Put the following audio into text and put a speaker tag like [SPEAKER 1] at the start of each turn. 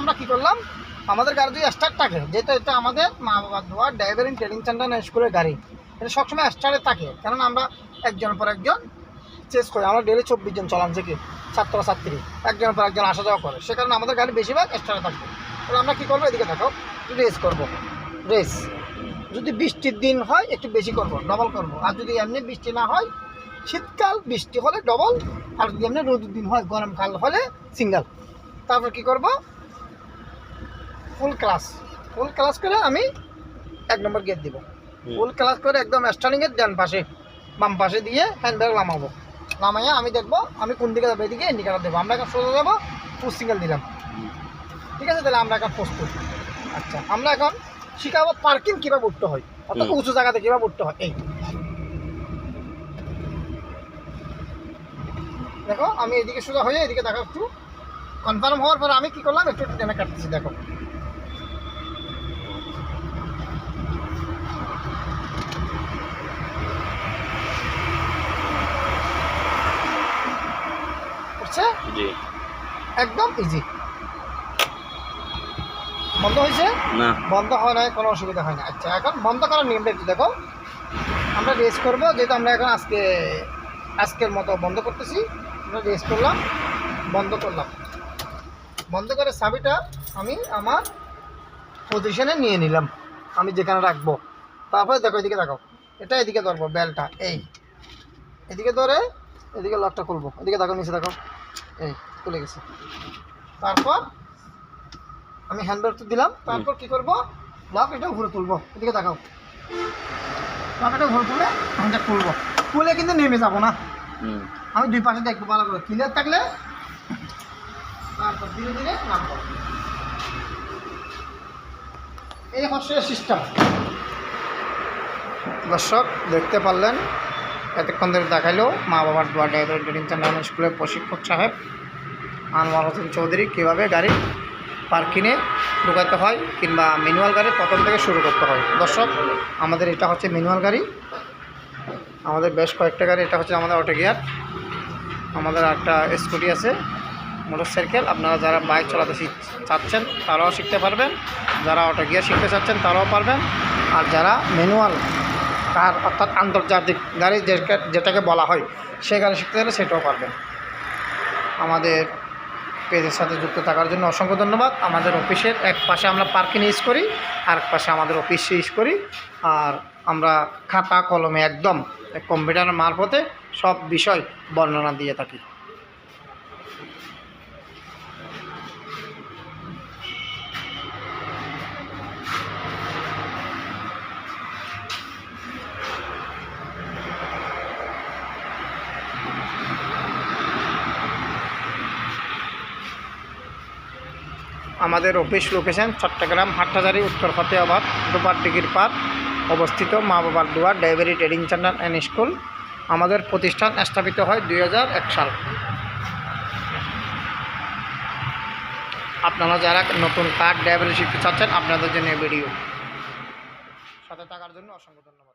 [SPEAKER 1] আমরা কি করলাম, আমাদের গাড়ি যদি স্টার্ট থাকে, যেহেতু এটা আমাদের মা বাবার দোয়া ড্রাইভারিং ট্রেনিং সেন্টার স্কুলের গাড়ি, এটা সবসময় স্টার্টে থাকে। কারণ আমরা একজনের পর একজন চেস করি, আমরা ডেলি 24 জন চলান থেকে ছাত্রছাত্রী একজনের পর একজন আসা যাওয়া করে, সে কারণে আমাদের গাড়ি বেশিরভাগ স্টার্টে থাকবে। তাহলে আমরা কী করবো, এদিকে থাকো, রেস করবো। রেস যদি বৃষ্টির দিন হয় একটু বেশি করব, ডবল করব। আর যদি এমনি বৃষ্টি না হয়, শীতকাল বৃষ্টি হলে ডবল, আর যদি এমনি রোদের দিন হয় গরমকাল হলে সিঙ্গেল। তারপর কি করব, ফুল ক্লাস করে আমি 1 নম্বর গিয়ার দিব। ফুল ক্লাস করে একদম স্টার্টিংয়ের ডান পাশে বাম পাশে দিয়ে হ্যান্ডব্রেক নামাবো। নামাইয়া আমি দেখবো আমি কোন দিকে যাবো, এদিকে ইন্ডিকেটার দেবো। আমরা এখন সোজা যাবো, ফুল সিঙ্গেল দিলাম। ঠিক আছে, তাহলে আমরা এখন প্রস্তুত। আচ্ছা, আমরা এখন শিখাবো পার্কিং কীভাবে উঠতে হয়, অর্থাৎ উঁচু জায়গাতে কীভাবে উঠতে হয়। এই দেখো, আমি এদিকে সোজা হয়ে এদিকে দেখো, একটু কনফার্ম হওয়ার পর আমি কি করলাম, একটু টেনে কাটতেছি। দেখো, উঠছে একদম ইজি। বন্ধ হয়েছে না? বন্ধ হয় না, কোনো অসুবিধা হয় না। আচ্ছা, এখন বন্ধ করার নিয়মটা একটু দেখো। আমরা রেস করবো, যেহেতু আমরা এখন আজকের মতো বন্ধ করতেছি। আমরা রেস করলাম, বন্ধ করলাম। বন্ধ করে চাবিটা আমি আমার পজিশনে নিয়ে নিলাম, আমি যেখানে রাখবো। তারপরে দেখো, এদিকে দেখো, এটা এদিকে ধরবো, বেলটা এই এদিকে ধরে এদিকে লকটা খুলবো। এদিকে দেখো, নিচে দেখো, এই খুলে গেছে। তারপর আমি হ্যান্ডব্রেকটা দিলাম। তারপর কি করবো, লক এটা ঘুরে তুলবো। এদিকে দেখাও, লক এটা ঘুরে তুলে হ্যান্ডটা খুলবো। খুলে কিন্তু নেমে যাবো না, আমি দুই পাশে দেখবো ভালো করে, ক্লিয়ার থাকলে তারপর ধীরে ধীরে নামবো। এই হচ্ছে সিস্টেম। দর্শক দেখতে পারলেন, এতক্ষণ ধরে দেখাইলো মা বাবার দোয়া ড্রাইভার ট্রেনিং সেন্টার স্কুলের প্রশিক্ষক সাহেব আনোয়ার হোসেন চৌধুরী কীভাবে গাড়ি পার্কিংয়ে ঢুকাতে হয় কিংবা ম্যানুয়াল গাড়ি প্রথম থেকে শুরু করতে হয়। দর্শক, আমাদের এটা হচ্ছে ম্যানুয়াল গাড়ি, আমাদের বেশ কয়েকটা গাড়ি। এটা হচ্ছে আমাদের অটো গিয়ার, আমাদের একটা স্কুটি আছে, মোটর সাইকেল। আপনারা যারা বাইক চালাতে চাচ্ছেন তারাও শিখতে পারবেন, যারা অটো গিয়ার শিখতে চাচ্ছেন তারাও পারবেন। আর যারা ম্যানুয়াল কার অর্থাৎ আন্তর্জাতিক গাড়ি যেটাকে বলা হয় সে গাড়ি শিখতে গেলে সেটাও পারবেন। আমাদের পেজের সাথে যুক্ত থাকার জন্য অসংখ্য ধন্যবাদ। আমাদের অফিসের এক পাশে আমরা পার্কিং ইউজ করি, আর এক পাশে আমাদের অফিস ইউজ করি। আর আমরা খাতা কলমে একদম কম্পিউটারের মারফতে সব বিষয় বর্ণনা দিয়ে থাকি। আমাদের অফিস লোকেশন চট্টগ্রাম হাটহাজারী উত্তর ফতেহাবাদ দুপার ডিগ্রির পার অবস্থিত মা বাবার দোয়া ড্রাইভারি ট্রেনিং সেন্টার অ্যান্ড স্কুল। আমাদের প্রতিষ্ঠান স্থাপিত হয় 2001 সাল। আপনারা যারা নতুন কার ড্রাইভারি শিখতে চাচ্ছেন আপনাদের জন্য ভিডিও সাথে থাকার জন্য অসংখ্য ধন্যবাদ।